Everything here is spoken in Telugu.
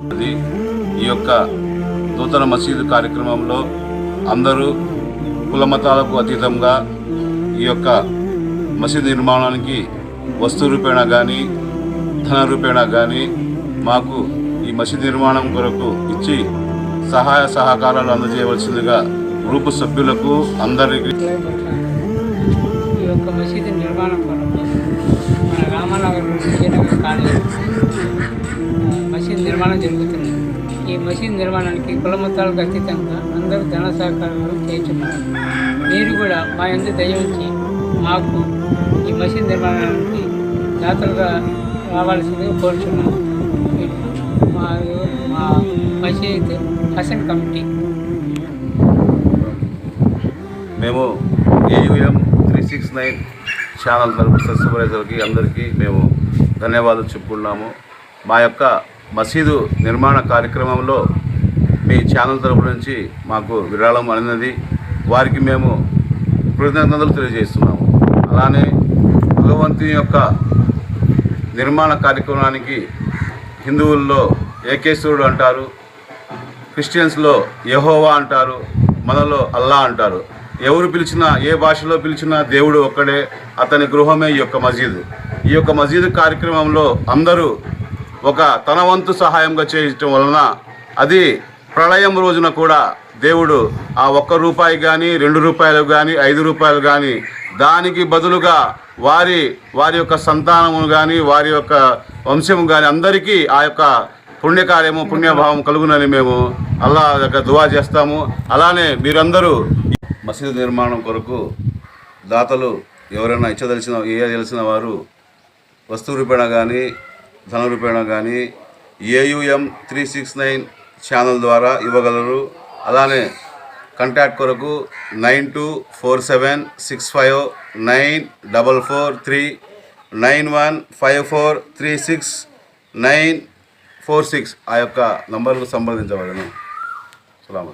ఈ యొక్క నూతన మసీదు కార్యక్రమంలో అందరూ కుల మతాలకు అతీతంగా ఈ యొక్క మసీదు నిర్మాణానికి వస్తు రూపేణా కానీ ధన రూపేణా కానీ మాకు ఈ మసీదు నిర్మాణం కొరకు ఇచ్చి సహాయ సహకారాలు అందజేయవలసిందిగా గ్రూపు సభ్యులకు అందరికీ ఈ యొక్క మసీదు నిర్మాణం కొరకు మన రామానగర్ విజయనగర్ కాలనీ మసీదు నిర్మాణం జరుగుతుంది. ఈ మసీదు నిర్మాణానికి కుల మతాలకు అతీతంగా అందరూ ధన సహకారాలు చేస్తున్నారు. మీరు కూడా మా యందు దయ ఉంచి మాకు ఈ మసీదు నిర్మాణానికి దాతలుగా రావాల్సిందిగా కోరుచున్నాము. మా మసీద్ హసన్ కమిటీ మేము AUM 369 ఛానల్ తరపు సబ్స్క్రైబర్లకి అందరికీ మేము ధన్యవాదాలు చెప్పుకున్నాము. మా యొక్క మసీదు నిర్మాణ కార్యక్రమంలో మీ ఛానల్ తరపు నుంచి మాకు విరాళం అనేది వారికి మేము కృతజ్ఞతలు తెలియజేస్తున్నాము. అలానే భగవంతుని యొక్క నిర్మాణ కార్యక్రమానికి హిందువుల్లో ఏకేశ్వరుడు అంటారు, క్రిస్టియన్స్లో యెహోవా అంటారు, మనలో అల్లా అంటారు. ఎవరు పిలిచినా ఏ భాషలో పిలిచినా దేవుడు ఒక్కడే, అతని గృహమే ఈ యొక్క మసీదు. ఈ యొక్క మసీదు కార్యక్రమంలో అందరూ ఒక తన వంతు సహాయంగా చేయటం వలన అది ప్రళయం రోజున కూడా దేవుడు ఆ ₹1 కానీ ₹2 కానీ ₹5 కానీ దానికి బదులుగా వారి యొక్క సంతానము కానీ వారి యొక్క వంశము కానీ అందరికీ ఆ యొక్క పుణ్యకార్యము పుణ్యభావం కలుగునని మేము అల్లా దగ్గర దువా చేస్తాము. అలానే మీరందరూ మసీదు నిర్మాణం కొరకు దాతలు ఎవరైనా ఇచ్చదలిచిన వారు వస్తు రూపేణా కానీ ధన రూపేణా కానీ AUM 369 ఛానల్ ద్వారా ఇవ్వగలరు. అలానే కాంటాక్ట్ కొరకు 9247659443 915436 946 ఆ యొక్క నంబర్కు సంప్రదించవలను. సలాం.